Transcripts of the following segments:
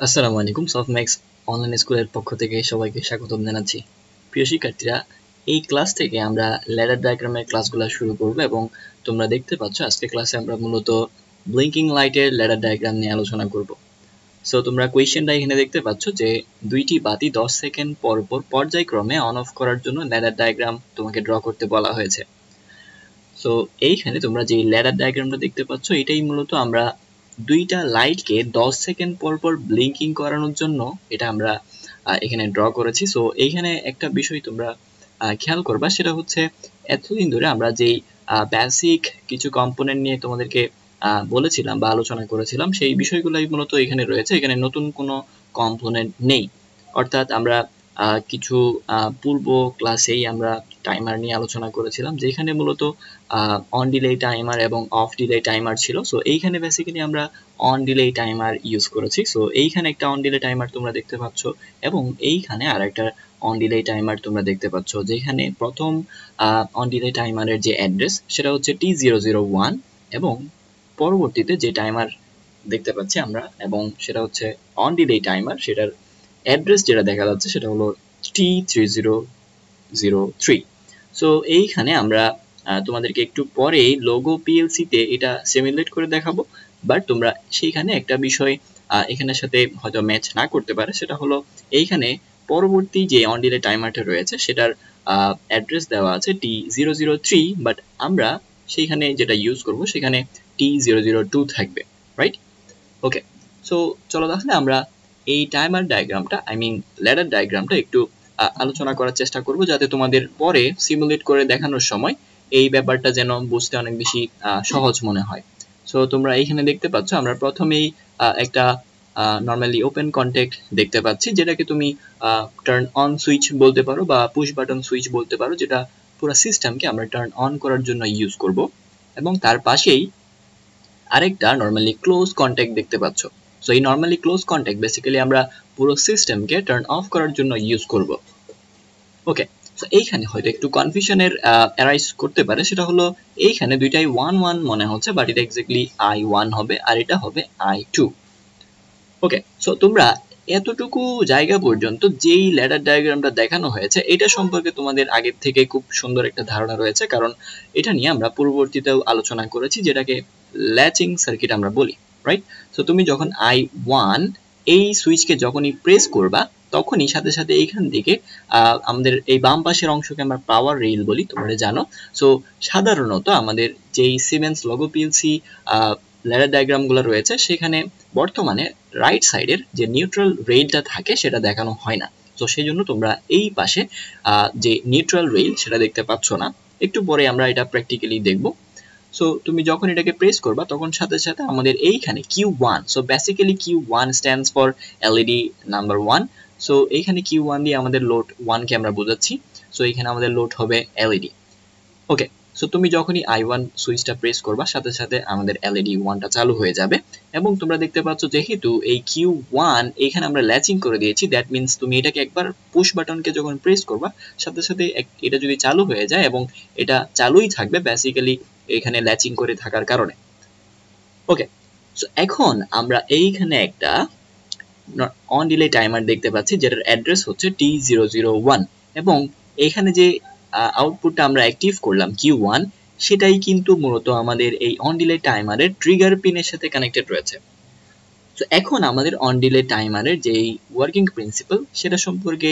আসসালামু আলাইকুম। Softmax online স্কুলের পক্ষ থেকে সবাইকে স্বাগতম জানাচ্ছি। প্রিয় শিক্ষার্থীরা, এই ক্লাস থেকে আমরা ল্যাডার ডায়াগ্রামের ক্লাসগুলো শুরু করব এবং তোমরা দেখতে পাচ্ছ আজকে ক্লাসে আমরা মূলত ব্লিঙ্কিং লাইটের ল্যাডার ডায়াগ্রাম নিয়ে আলোচনা করব। সো তোমরা কোয়েশ্চেনটা এখানে দেখতে পাচ্ছ যে দুইটি বাতি 10 সেকেন্ড পর পর পর্যায়ক্রমে অন অফ করার জন্য ল্যাডার ডায়াগ্রাম তোমাকে ড্র করতে বলা হয়েছে। সো এইখানে তোমরা যে ল্যাডার ডায়াগ্রামটা দেখতে পাচ্ছ এটাই মূলত আমরা দুইটা লাইটকে 10 সেকেন্ড পর পর ব্লিঙ্কিং করানোর জন্য এটা আমরা এখানে ড্র করেছি। সো এইখানে একটা বিষয় তোমরা খেয়াল করবা, সেটা হচ্ছে এতদিন ধরে আমরা যেই বেসিক কিছু কম্পোনেন্ট নিয়ে তোমাদেরকে বলেছিলাম বা আলোচনা করেছিলাম সেই বিষয়গুলোই মূলত এখানে রয়েছে। এখানে নতুন কোনো কম্পোনেন্ট নেই। অর্থাৎ আমরা কিছু পূর্ব ক্লাসেই আমরা টাইমার নিয়ে আলোচনা করেছিলাম, যেখানে মূলত অন ডিলে টাইমার এবং অফ ডিলে টাইমার ছিল। সো এইখানে বেসিক্যালি আমরা অন ডিলে টাইমার ইউজ করেছি। সো এইখানে একটা অন ডিলে টাইমার তোমরা দেখতে পাচ্ছ এবং এইখানে আর একটা অন ডিলে টাইমার তোমরা দেখতে পাচ্ছ, যেখানে প্রথম অন ডিলে টাইমারের যে অ্যাড্রেস সেটা হচ্ছে T001 এবং পরবর্তীতে যে টাইমার দেখতে পাচ্ছি আমরা এবং সেটা হচ্ছে অন ডিলে টাইমার, সেটার অ্যাড্রেস যেটা দেখা যাচ্ছে সেটা হলো T3003। সো এইখানে আমরা তোমাদেরকে একটু পরে লোগো পিএলসিতে এটা সিমুলেট করে দেখাবো, বাট তোমরা সেইখানে একটা বিষয় এখানের সাথে হয়তো ম্যাচ না করতে পারে, সেটা হলো এইখানে পরবর্তী যে অন ডিলে টাইমারটা রয়েছে সেটার অ্যাড্রেস দেওয়া আছে T003, বাট আমরা সেইখানে যেটা ইউজ করব সেখানে T002 থাকবে, রাইট? ওকে, সো চলো তাহলে আমরা এই টাইমার ডায়াগ্রামটা ল্যাডার ডায়াগ্রামটা একটু আলোচনা করার চেষ্টা করব, যাতে তোমাদের পরে সিমুলেট করে দেখানোর সময় এই ব্যাপারটা যেন বুঝতে অনেক বেশি সহজ মনে হয়। সো তোমরা এইখানে দেখতে পাচ্ছ আমরা প্রথমেই একটা নর্মালি ওপেন কন্ট্যাক্ট দেখতে পাচ্ছি, যেটাকে তুমি টার্ন অন সুইচ বলতে পারো বা পুশ বাটন সুইচ বলতে পারো, যেটা পুরো সিস্টেমকে আমরা টার্ন অন করার জন্য ইউজ করব। এবং তার পাশেই আরেকটা নর্মালি ক্লোজ কন্ট্যাক্ট দেখতে পাচ্ছ। সো এই নর্মালি ক্লোজ কন্ট্যাক্ট বেসিক্যালি আমরা পুরো সিস্টেমকে টার্ন অফ করার জন্য ইউজ করব। ওকে, সো এইখানে হয়তো একটু কনফিউশনের অ্যারাইজ করতে পারে, সেটা হলো এইখানে দুইটাই 1 1 মনে হচ্ছে, বাট এটা এক্স্যাক্টলি I1 হবে আর এটা হবে I2। ওকে, সো তোমরা এতটুকু জায়গা পর্যন্ত যেই ল্যাডার ডায়াগ্রামটা দেখানো হয়েছে এটা সম্পর্কে তোমাদের আগের থেকে খুব সুন্দর একটা ধারণা রয়েছে, কারণ এটা নিয়ে আমরা পূর্ববর্তীতেও আলোচনা করেছি, যেটাকে ল্যাচিং সার্কিট আমরা বলি, রাইট? সো তুমি যখন I1 এই সুইচকে যখনই প্রেস করবা তখনই সাথে সাথে এইখান থেকে আমাদের এই বাম পাশের অংশকে আমরা পাওয়ার রেইল বলি, তোমরা জানো। সো সাধারণত আমাদের যেই সিমেন্স লোগো পিএলসি ল্যাডার ডায়াগ্রামগুলো রয়েছে সেখানে বর্তমানে রাইট সাইডের যে নিউট্রাল রেইলটা থাকে সেটা দেখানো হয় না। তো সেই জন্য তোমরা এই পাশে যে নিউট্রাল রেইল সেটা দেখতে পাচ্ছ না। একটু পরে আমরা এটা প্র্যাকটিক্যালি দেখব। সো তুমি যখন এটাকে প্রেস করবা তখন সাথে সাথে আমাদের এইখানে Q1, so basically Q1 stands for LED number 1। So এইখানে Q1 দিয়ে আমাদের লোড 1 কে আমরা বোঝাচ্ছি। সো এইখানে আমাদের লোড হবে এলইডি। ওকে, সো তুমি যখনই I1 সুইচটা প্রেস করবা সাথে সাথে আমাদের এলইডি 1টা চালু হয়ে যাবে। এবং তোমরা দেখতে পাচ্ছ যেহেতু এই Q1 এখানে আমরা ল্যাচিং করে দিয়েছি, দ্যাট মিন্স তুমি এটাকে একবার পুশ বাটনকে যখন প্রেস করবা সাথে সাথে এটা যদি চালু হয়ে যায় এবং এটা চালুই থাকবে বেসিক্যালি এখানে ল্যাচিং করে থাকার কারণে। ওকে, সো এখন আমরা এইখানে একটা অন ডিলে টাইমার দেখতে পাচ্ছি যেটার অ্যাড্রেস হচ্ছে T001 এবং এখানে যে আউটপুটটা আমরা অ্যাক্টিভ করলাম Q1, সেটাই কিন্তু মূলত আমাদের এই অন ডিলে টাইমারের ট্রিগার পিনের সাথে কানেক্টেড রয়েছে। তো এখন আমাদের অন ডিলে টাইমারের যেই ওয়ার্কিং প্রিন্সিপাল সেটা সম্পর্কে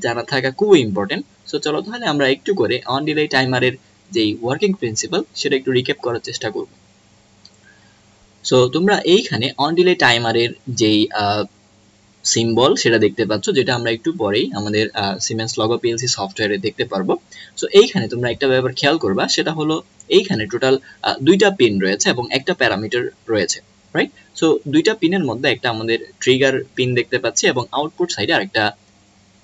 জানা থাকা খুবই ইম্পর্টেন্ট। সো চলো তাহলে আমরা একটু করে অন ডিলে টাইমারের যেই ওয়ার্কিং প্রিন্সিপাল সেটা একটু রিক্যাপ করার চেষ্টা করব। সো তোমরা এইখানে অন ডিলে টাইমারের যেই সিম্বল সেটা দেখতে পাচ্ছ, যেটা আমরা একটু পরেই আমাদের সিমেন্স লোগো পিএলসি সফটওয়্যারে দেখতে পারবো। সো এইখানে তোমরা একটা ব্যাপার খেয়াল করবা, সেটা হলো এইখানে টোটাল দুইটা পিন রয়েছে এবং একটা প্যারামিটার রয়েছে, রাইট? সো দুইটা পিনের মধ্যে একটা আমাদের ট্রিগার পিন দেখতে পাচ্ছি এবং আউটপুট সাইডে আরেকটা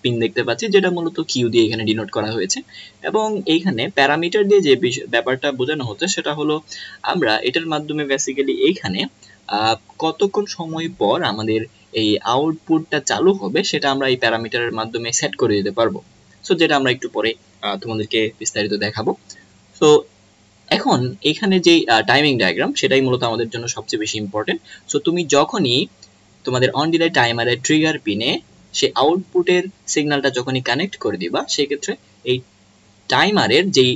পিন দেখতে পাচ্ছি, যেটা মূলত কিউ দিয়ে এখানে ডিনোট করা হয়েছে। এবং এইখানে প্যারামিটার দিয়ে যে ব্যাপারটা বোঝানো হচ্ছে সেটা হলো আমরা এটার মাধ্যমে বেসিক্যালি এইখানে কতক্ষণ সময় পর আমাদের এই আউটপুটটা চালু হবে সেটা আমরা এই প্যারামিটারের মাধ্যমে সেট করে দিতে পারবো। সো যেটা আমরা একটু পরে তোমাদেরকে বিস্তারিত দেখাবো। সো এখন এখানে যে টাইমিং ডায়াগ্রাম সেটাই মূলত আমাদের জন্য সবচেয়ে বেশি ইম্পর্টেন্ট। সো তুমি যখনই তোমাদের অন ডিলে টাইমারের ট্রিগার পিনে সেই আউটপুটের সিগন্যালটা যখনই কানেক্ট করে দিবা সেক্ষেত্রে এই টাইমারের যেই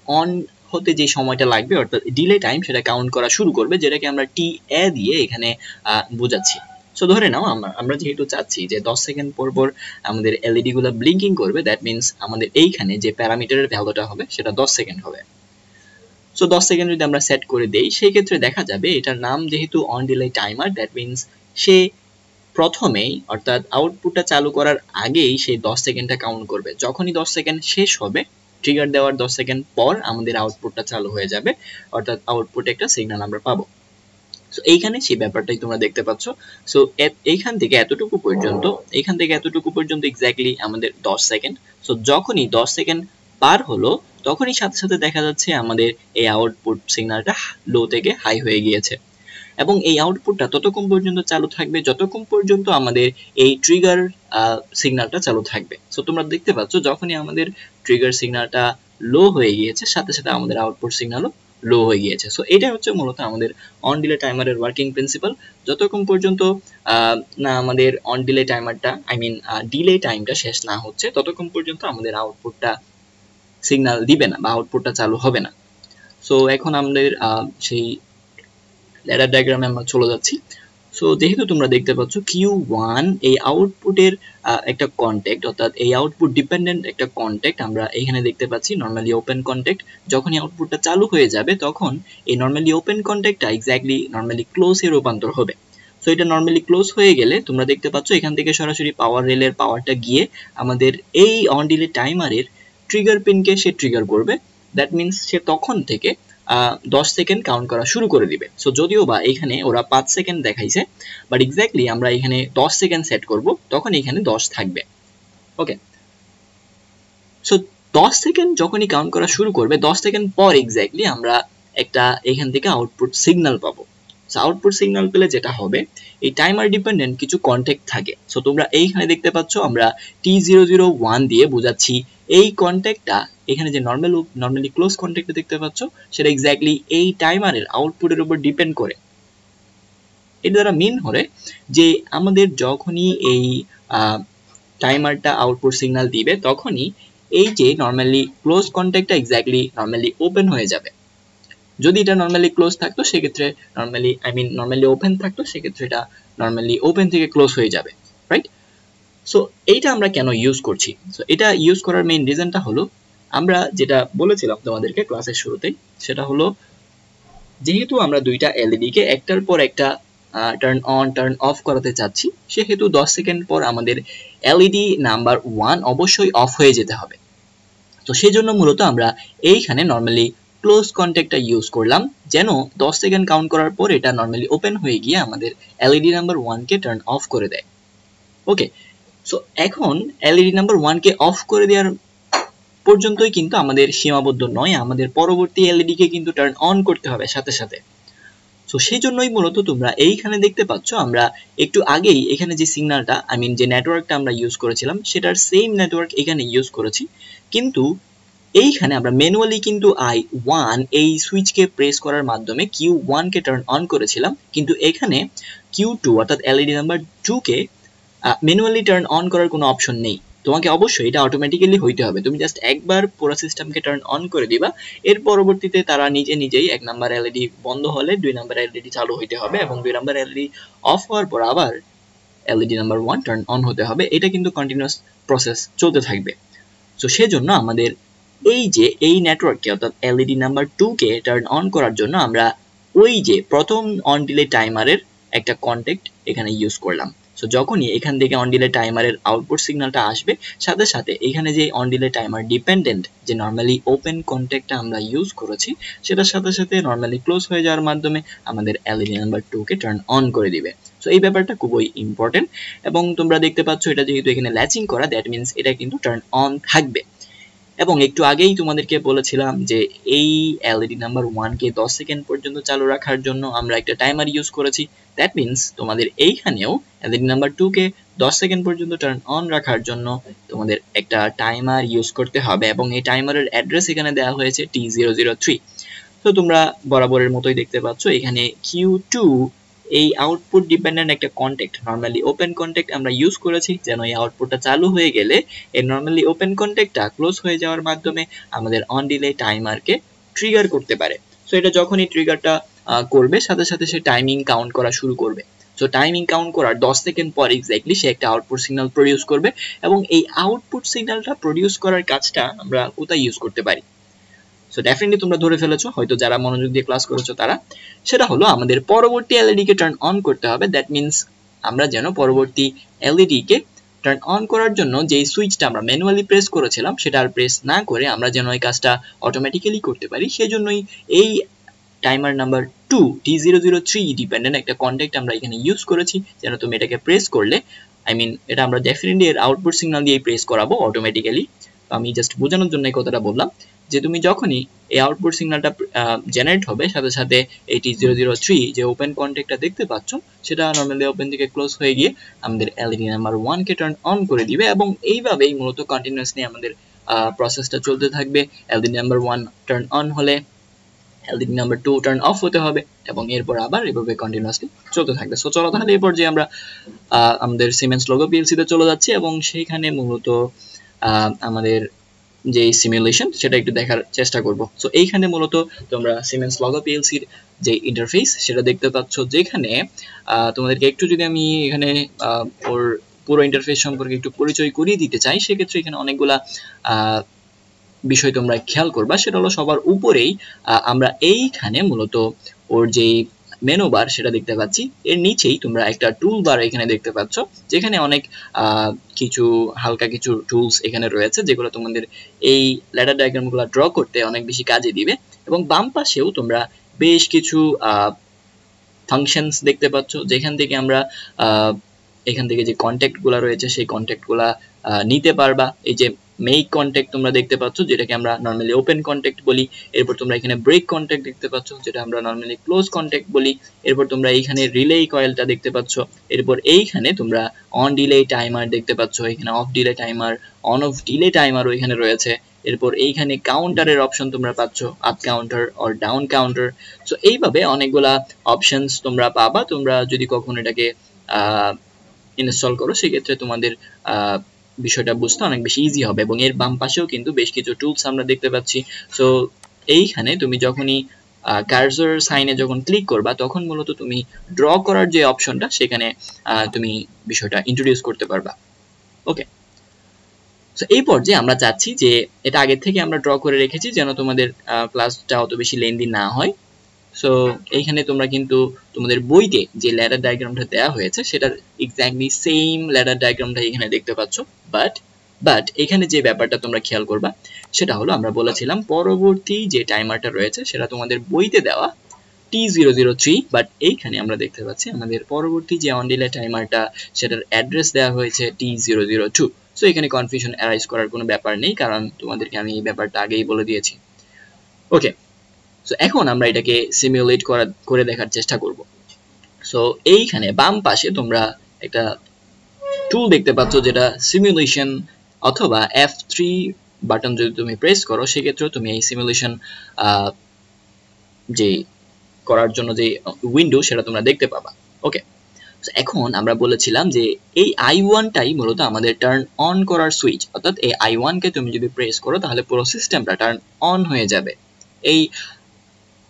অন হতে যে সময়টা লাগবে অর্থাৎ ডিলে টাইম সেটা কাউন্ট করা শুরু করবে, যেটাকে আমরা টি এ দিয়ে এখানে বোঝাচ্ছি। সো ধরে নাও আমরা যেহেতু চাচ্ছি যে 10 সেকেন্ড পর পর আমাদের এলইডি গুলো ব্লিঙ্কিং করবে, দ্যাট মিন্স আমাদের এইখানে যে প্যারামিটারের ভ্যালুটা হবে সেটা 10 সেকেন্ড হবে। সো 10 সেকেন্ড যদি আমরা সেট করে দেই সেই ক্ষেত্রে দেখা যাবে এটার নাম যেহেতু on delay timer, that means সে প্রথমেই অর্থাৎ আউটপুটটা চালু করার আগেই সেই 10 সেকেন্ডটা কাউন্ট করবে। যখনই 10 সেকেন্ড শেষ হবে, ট্রিগার দেওয়ার 10 সেকেন্ড পর আমাদের আউটপুটটা চালু হয়ে যাবে, অর্থাৎ আউটপুটে একটা সিগন্যাল আমরা পাবো। সো এইখানে সেই ব্যাপারটাই তোমরা দেখতে পাচ্ছ। সো এইখান থেকে এতটুকু পর্যন্ত এক্স্যাক্টলি আমাদের 10 সেকেন্ড। সো যখনই 10 সেকেন্ড পার হলো তখনই সাথে সাথে দেখা যাচ্ছে আমাদের এই আউটপুট সিগন্যালটা লো থেকে হাই হয়ে গিয়েছে, এবং এই আউটপুটটা ততক্ষণ পর্যন্ত চালু থাকবে যতক্ষণ পর্যন্ত আমাদের এই ট্রিগার সিগন্যালটা চালু থাকবে। সো তোমরা দেখতে পাচ্ছ যখনই আমাদের ট্রিগার সিগন্যালটা লো হয়ে গিয়েছে সাথে সাথে আমাদের আউটপুট সিগন্যালও লো হয়ে গিয়েছে। সো এটা হচ্ছে মূলত আমাদের অন ডিলে টাইমারের ওয়ার্কিং প্রিন্সিপাল। যতক্ষণ পর্যন্ত না আমাদের অন ডিলে টাইমারটা ডিলে টাইমটা শেষ না হচ্ছে ততক্ষণ পর্যন্ত আমাদের আউটপুটটা সিগন্যাল দিবে না বা আউটপুটটা চালু হবে না। সো এখন আমাদের সেই ল্যাডার ডায়াগ্রামে আমরা চলে যাচ্ছি। সো যেহেতু তোমরা দেখতে পাচ্ছ Q1 এই আউটপুটের একটা কন্ট্যাক্ট, অর্থাৎ এই আউটপুট ডিপেন্ডেন্ট একটা কন্ট্যাক্ট আমরা এখানে দেখতে পাচ্ছি নরমালি ওপেন কন্ট্যাক্ট। যখনই আউটপুটটা চালু হয়ে যাবে তখন এই নরমালি ওপেন কন্ট্যাক্টটা এক্স্যাক্টলি নরমালি ক্লোজে রূপান্তর হবে। সো এটা নরমালি ক্লোজ হয়ে গেলে তোমরা দেখতে পাচ্ছ এখান থেকে সরাসরি পাওয়ার রেলের পাওয়ারটা গিয়ে আমাদের এই অন ডিলে টাইমারের ট্রিগার পিনকে সে ট্রিগার করবে। দ্যাট মিন্স সে তখন থেকে 10 সেকেন্ড কাউন্ট করা শুরু করে দিবে। সো যদিও বা এখানে ওরা 5 সেকেন্ড দেখাইছে, বাট এক্স্যাক্টলি আমরা এখানে 10 সেকেন্ড সেট করব, তখন এখানে 10 থাকবে। ওকে, সো 10 সেকেন্ড যখনই কাউন্ট করা শুরু করবে 10 সেকেন্ড পর এক্স্যাক্টলি আমরা একটা এখান থেকে আউটপুট সিগন্যাল পাবো। সো আউটপুট সিগন্যাল পেলে যেটা হবে, এই টাইমার ডিপেন্ডেন্ট কিছু কন্ট্যাক্ট থাকে। সো তোমরা এইখানে দেখতে পাচ্ছ আমরা T001 দিয়ে বোঝাচ্ছি এই কন্ট্যাক্টটা, এখানে যে নরমালি ক্লোজ কন্ট্যাক্টটা দেখতে পাচ্ছ সেটা এক্স্যাক্টলি এই টাইমারের আউটপুটের উপর ডিপেন্ড করে। এর দ্বারা মিন হলে যে আমাদের যখনই এই টাইমারটা আউটপুট সিগন্যাল দিবে তখনই এই যে নরমালি ক্লোজ কন্ট্যাক্টটা এক্স্যাক্টলি নরমালি ওপেন হয়ে যাবে। যদি এটা নরমালি ক্লোজ থাকতো সেক্ষেত্রে নরমালি ওপেন থাকতো সেক্ষেত্রে এটা নরমালি ওপেন থেকে ক্লোজ হয়ে যাবে, রাইট? সো এইটা আমরা কেন ইউজ করছি? সো এটা ইউজ করার মেইন রিজনটা হলো আমরা যেটা বলেছিলাম তোমাদেরকে ক্লাসের শুরুতেই, সেটা হলো যেহেতু আমরা দুইটা এলইডি কে একটার পর একটা টার্ন অন টার্ন অফ করাতে চাচ্ছি, সেহেতু 10 সেকেন্ড পর আমাদের এলইডি নাম্বার 1 অবশ্যই অফ হয়ে যেতে হবে। তো সেই জন্য মূলত আমরা এইখানে নরমালি ক্লোজ কন্ট্যাক্টটা ইউজ করলাম, যেন 10 সেকেন্ড কাউন্ট করার পর এটা নরমালি ওপেন হয়ে গিয়ে আমাদের এলইডি নাম্বার 1 কে টার্ন অফ করে দেয়। ওকে, সো এখন এলইডি নাম্বার 1 কে অফ করে দেওয়ার পর্যন্তই কিন্তু আমাদের সীমাবদ্ধ নয়, আমাদের পরবর্তী এলইডি কে কিন্তু টার্ন অন করতে হবে সাথে সাথে। সো সেই জন্যই মূলত তোমরা এইখানে দেখতে পাচ্ছ আমরা একটু আগেই এখানে যে সিগন্যালটা যে নেটওয়ার্কটা আমরা ইউজ করেছিলাম সেটার সেম নেটওয়ার্ক এখানে ইউজ করেছি, কিন্তু এইখানে আমরা ম্যানুয়ালি কিন্তু I1 এই সুইচকে প্রেস করার মাধ্যমে Q1 কে টার্ন অন করেছিলাম, কিন্তু এখানে Q2 অর্থাৎ LED number 2 K manually turn on করার কোনো অপশন নেই। তোমাকে অবশ্যই এটা অটোমেটিক্যালি হইতে হবে, তুমি জাস্ট একবার পুরো সিস্টেমকে টার্ন অন করে দিবা, এর পরবর্তীতে তারা নিজেই 1 নাম্বার এলইডি বন্ধ হলে 2 নাম্বার এলইডি চালু হইতে হবে এবং 2 নাম্বার এলইডি অফ হওয়ার পর আবার এলইডি নাম্বার 1 টার্ন অন হতে হবে। এটা কিন্তু কন্টিনিউয়াস প্রসেস চলতে থাকবে। সো সেজন্য আমাদের এই যে এই নেটওয়ার্ককে অর্থাৎ LED number 2 K turn on করার জন্য আমরা ওই যে প্রথম অন ডিলে টাইমারের একটা কন্ট্যাক্ট এখানে ইউজ করলাম। সো যখনই এখান থেকে অন ডিলে টাইমারের আউটপুট সিগন্যালটা আসবে সাথে সাথে এখানে যে অন ডিলে টাইমার ডিপেন্ডেন্ট যে নরমালি ওপেন কন্ট্যাক্টটা আমরা ইউজ করেছি সেটার সাথে সাথে নরমালি ক্লোজ হয়ে যাওয়ার মাধ্যমে আমাদের LED number 2 K turn on করে দিবে। সো এই ব্যাপারটা খুবই ইম্পর্টেন্ট, এবং তোমরা দেখতে পাচ্ছ এটা যেহেতু এখানে ল্যাচিং করা, দ্যাট মিন্স এটা কিন্তু টার্ন অন থাকবে। এবং একটু আগেই তোমাদেরকে বলেছিলাম যে এই এলইডি নাম্বার 1 কে 10 সেকেন্ড পর্যন্ত চালু রাখার জন্য আমরা একটা টাইমার ইউজ করেছি। দ্যাট মিন্স তোমাদের এইখানেও এলইডি নাম্বার 2 কে 10 সেকেন্ড পর্যন্ত টার্ন অন রাখার জন্য তোমাদের একটা টাইমার ইউজ করতে হবে, এবং এই টাইমারের অ্যাড্রেস এখানে দেওয়া হয়েছে T003। তো তোমরা বরাবরের মতোই দেখতে পাচ্ছ এখানে Q2 এই আউটপুট ডিপেন্ডেন্ট একটা কন্টেক্ট, নর্মালি ওপেন কন্টেক্ট আমরা ইউজ করেছি যেন এই আউটপুটটা চালু হয়ে গেলে এই নর্মালি ওপেন কন্টেক্টটা ক্লোজ হয়ে যাওয়ার মাধ্যমে আমাদের অন ডিলে টাইমারকে ট্রিগার করতে পারে। সো এটা যখনই ট্রিগারটা করবে সাথে সাথে সে টাইমিং কাউন্ট করা শুরু করবে। সো টাইমিং কাউন্ট করার 10 সেকেন্ড পর এক্স্যাক্টলি সে একটা আউটপুট সিগন্যাল প্রডিউস করবে এবং এই আউটপুট সিগন্যালটা প্রডিউস করার কাজটা আমরা কোথায় ইউজ করতে পারি? সো ডেফিনেটলি তোমরা ধরে ফেলেছো, হয়তো যারা মনোযোগ দিয়ে ক্লাস করেছো তারা, সেটা হলো আমাদের পরবর্তী এলইডি কে টার্ন অন করতে হবে। দ্যাট মিনস আমরা যেন পরবর্তী এলইডি কে টার্ন অন করার জন্য যে সুইচটা আমরা ম্যানুয়ালি প্রেস করেছিলাম সেটা আর প্রেস না করে আমরা যেন এই কাজটা অটোমেটিক্যালি করতে পারি, সেজন্যই এই টাইমার নাম্বার 2 T003 ডিপেন্ডেন্ট একটা কন্ট্যাক্ট আমরা এখানে ইউজ করেছি যেন তুমি এটাকে প্রেস করলে, আই মিন এটা আমরা ডেফিনেটলি এর আউটপুট সিগন্যাল দিয়ে প্রেস করাবো অটোমেটিক্যালি। তো আমি জাস্ট বোঝানোর জন্য এই কথাটা বললাম যে তুমি যখনই এই আউটপুট সিগন্যালটা জেনারেট হবে সাথে সাথে এই T003 যে ওপেন কন্ট্যাক্টটা দেখতে পাচ্ছ সেটা নর্মালি ওপেন থেকে ক্লোজ হয়ে গিয়ে আমাদের LED number 1 K turn on করে দিবে এবং এইভাবেই মূলত কন্টিনিউয়াসলি আমাদের প্রসেসটা চলতে থাকবে। এলইডি নাম্বার 1 টার্ন অন হলে এলইডি নাম্বার 2 টার্ন অফ হতে হবে এবং এরপর আবার এভাবে কন্টিনিউয়াসলি চলতে থাকবে। সো চলো তাহলে এরপর যে আমরা আমাদের সিমেন্স লোগো পিএলসি তে চলে যাচ্ছি এবং সেইখানে মূলত আমাদের যে সিমুলেশন সেটা একটু দেখার চেষ্টা করব। সো এইখানে মূলত তোমরা সিমেন্স লোগো পিএলসির যে ইন্টারফেস সেটা দেখতে পাচ্ছ, যেখানে তোমাদেরকে একটু যদি আমি এখানে ওর পুরো ইন্টারফেস সম্পর্কে একটু পরিচয় করিয়ে দিতে চাই, সেক্ষেত্রে এখানে অনেকগুলা বিষয় তোমরা খেয়াল করবা। সেটা হলো সবার উপরেই আমরা এইখানে মূলত ওর যে মেনু বার সেটা দেখতে পাচ্ছি, এর নিচেই তোমরা একটা টুল বার এখানে দেখতে পাচ্ছ যেখানে অনেক কিছু হালকা কিছু টুলস এখানে রয়েছে যেগুলো তোমাদের এই ল্যাডার ডায়াগ্রামগুলো ড্র করতে অনেক বেশি কাজে দিবে। এবং বাম পাশেও তোমরা বেশ কিছু ফাংশনস দেখতে পাচ্ছ যেখান থেকে আমরা এখান থেকে যে কন্ট্যাক্টগুলো রয়েছে সেই কন্ট্যাক্টগুলো নিতে পারবা। এই যে মেক কন্ট্যাক্ট তোমরা দেখতে পাচ্ছ যেটাকে আমরা নর্মালি ওপেন কন্ট্যাক্ট বলি, এরপর তোমরা এখানে ব্রেক কন্ট্যাক্ট দেখতে পাচ্ছ যেটা আমরা নর্মালি ক্লোজ কন্ট্যাক্ট বলি, এরপর তোমরা এইখানে রিলে কয়েলটা দেখতে পাচ্ছ, এরপর এইখানে তোমরা অন ডিলে টাইমার দেখতে পাচ্ছ, এখানে off delay timer, on off delay টাইমারও এখানে রয়েছে, এরপর এইখানে কাউন্টারের অপশন তোমরা পাচ্ছ, up counter or down counter. So এইভাবে অনেকগুলা অপশনস তোমরা পাবা তোমরা যদি কখনো এটাকে ইনস্টল করো, সেক্ষেত্রে তোমাদের বিষয়টা বুঝতে অনেক বেশি ইজি হবে। এবং এর বাম পাশেও কিন্তু বেশ কিছু টুলস আমরা দেখতে পাচ্ছি। সো এইখানে তুমি যখনই কার্সর সাইনে যখন ক্লিক করবা তখন মূলত তুমি ড্র করার যে অপশনটা সেখানে তুমি বিষয়টা ইন্ট্রোডিউস করতে পারবা। ওকে, সো এই পর্যায়ে আমরা চাচ্ছি যে এটা আগে থেকে আমরা ড্র করে রেখেছি যেন তোমাদের ক্লাসটা অত বেশি লেন্দি না হয়। সো এইখানে তোমরা কিন্তু তোমাদের বইতে যে ল্যাডার ডায়াগ্রামটা দেওয়া হয়েছে সেটার এক্স্যাক্টলি সেম ল্যাডার ডায়াগ্রামটা এখানে দেখতে পাচ্ছ। বাট এখানে যে ব্যাপারটা তোমরা খেয়াল করবা সেটা হলো আমরা বলেছিলাম পরবর্তী যে টাইমারটা রয়েছে সেটা তোমাদের বইতে দেওয়া T003, বাট এইখানে আমরা দেখতে পাচ্ছি আমাদের পরবর্তী যে অন ডিলে টাইমারটা সেটার অ্যাড্রেস দেওয়া হয়েছে T002। সো এখানে কনফিউশন অ্যারাইজ করার কোনো ব্যাপার নেই কারণ তোমাদেরকে আমি এই ব্যাপারটা আগেই বলে দিয়েছি। ওকে, সো এখন আমরা এটাকে সিমুলেট করে দেখার চেষ্টা করব। সো এইখানে বাম পাশে তোমরা একটা টুল দেখতে পাচ্ছ যেটা সিমুলেশন অথবা F3 বাটন যদি তুমি প্রেস করো সেক্ষেত্রে তুমি এই সিমুলেশন যে করার জন্য যে উইন্ডো সেটা তোমরা দেখতে পাবা। ওকে, এখন আমরা বলেছিলাম যে এই I1টাই মূলত আমাদের টার্ন অন করার সুইচ, অর্থাৎ এই I1 কে তুমি যদি প্রেস করো তাহলে পুরো সিস্টেমটা টার্ন অন হয়ে যাবে, এই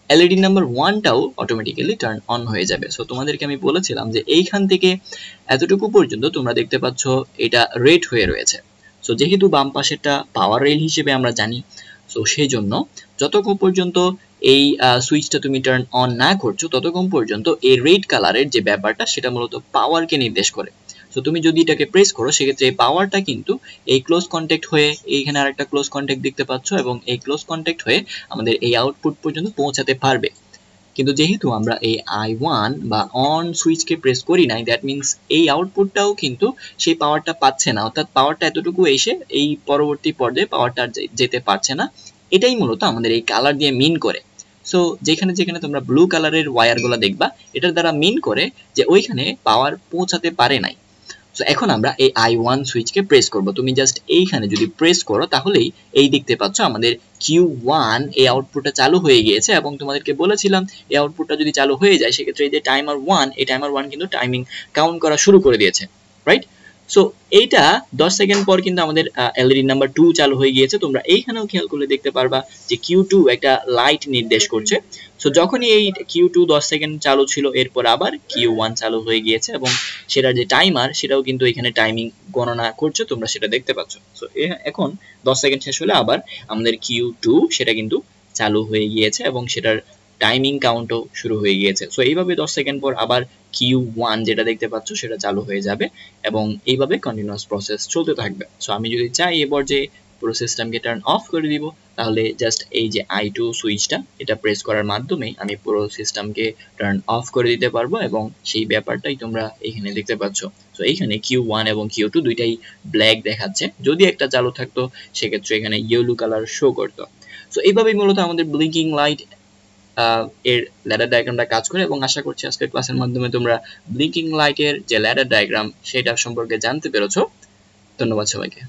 এলইডি নাম্বার 1টাও অটোমেটিক্যালি টার্ন অন হয়ে যাবে। সো তোমাদেরকে আমি বলেছিলাম যে এইখান থেকে এতটুকু পর্যন্ত তোমরা দেখতে পাচ্ছ এটা রেড হয়ে রয়েছে। সো যেহেতু বাম পাশেরটা পাওয়ার রেল হিসেবে আমরা জানি, সো সেই জন্য যতক্ষণ পর্যন্ত এই সুইচটা তুমি টার্ন অন না করছো ততক্ষণ পর্যন্ত এই রেড কালারের যে ব্যাপারটা সেটা মূলত পাওয়ারকে নির্দেশ করে। সো তুমি যদি এটাকে প্রেস করো সেক্ষেত্রে এই পাওয়ারটা কিন্তু এই ক্লোজ কন্ট্যাক্ট হয়ে এইখানে আরেকটা ক্লোজ কন্ট্যাক্ট দেখতে পাচ্ছ এবং এই ক্লোজ কন্ট্যাক্ট হয়ে আমাদের এই আউটপুট পর্যন্ত পৌঁছাতে পারবে। কিন্তু যেহেতু আমরা এই I1 বা অন সুইচকে প্রেস করি নাই, দ্যাট মিনস এই আউটপুটটাও কিন্তু সেই পাওয়ারটা পাচ্ছে না, অর্থাৎ পাওয়ারটা এতটুকু এসে এই পরবর্তী পর্যায়ে পাওয়ারটা যেতে পারছে না। এটাই মূলত আমাদের এই কালার দিয়ে মিন করে। সো যেখানে যেখানে তোমরা ব্লু কালারের ওয়্যারগুলো দেখবা এটার দ্বারা মিন করে যে ওইখানে পাওয়ার পৌঁছাতে পারে নাই। সো এখন আমরা এই I1 সুইচকে প্রেস করব। তুমি জাস্ট এইখানে যদি প্রেস করো তাহলেই এই দেখতে পাচ্ছ আমাদের Q1 এই আউটপুটটা চালু হয়ে গিয়েছে, এবং তোমাদেরকে বলেছিলাম এই আউটপুটটা যদি চালু হয়ে যায় সেক্ষেত্রে এই যে টাইমার 1, এই টাইমার 1 কিন্তু টাইমিং কাউন্ট করা শুরু করে দিয়েছে, রাইট? সো এইটা 10 সেকেন্ড পর কিন্তু আমাদের এলইডি নাম্বার 2 চালু হয়ে গিয়েছে। তোমরা এইখানেও খেয়াল করলে দেখতে পারবা যে Q2 একটা লাইট নির্দেশ করছে। সো যখনই এই Q2 10 সেকেন্ড চালু ছিল, এরপর আবার Q1 চালু হয়ে গিয়েছে, এবং সেটার যে টাইমার সেটাও কিন্তু এখানে টাইমিং গণনা করছে, তোমরা সেটা দেখতে পাচ্ছ। সো এখন 10 সেকেন্ড শেষ হলে আবার আমাদের Q2 সেটা কিন্তু চালু হয়ে গিয়েছে, এবং সেটার টাইমিং কাউন্টও শুরু হয়ে গিয়েছে। সো এইভাবে 10 সেকেন্ড পর আবার Q1 যেটা দেখতে পাচ্ছ সেটা চালু হয়ে যাবে, এবং এইভাবে কন্টিনিউয়াস প্রসেস চলতে থাকবে। সো আমি যদি চাই এবার যে পুরো সিস্টেমকে টার্ন অফ করে দিব, তাহলে জাস্ট এই যে I2 সুইচটা এটা প্রেস করার মাধ্যমে আমি পুরো সিস্টেমকে টার্ন অফ করে দিতে পারবো, এবং সেই ব্যাপারটাই তোমরা এখানে দেখতে পাচ্ছ। সো এইখানে Q1 এবং Q2 দুইটাই ব্ল্যাক দেখাচ্ছে, যদি একটা চালু থাকতো সেক্ষেত্রে এখানে ইয়েলো কালার শো করতো। সো এইভাবেই মূলত আমাদের ব্লিঙ্কিং লাইট এর ল্যাডার ডায়াগ্রামটা কাজ করে, এবং আশা করছি আজকের ক্লাসের মাধ্যমে তোমরা ব্লিঙ্কিং লাইটের যে ল্যাডার ডায়াগ্রাম সেটা সম্পর্কে জানতে পেরেছো। ধন্যবাদ সবাইকে।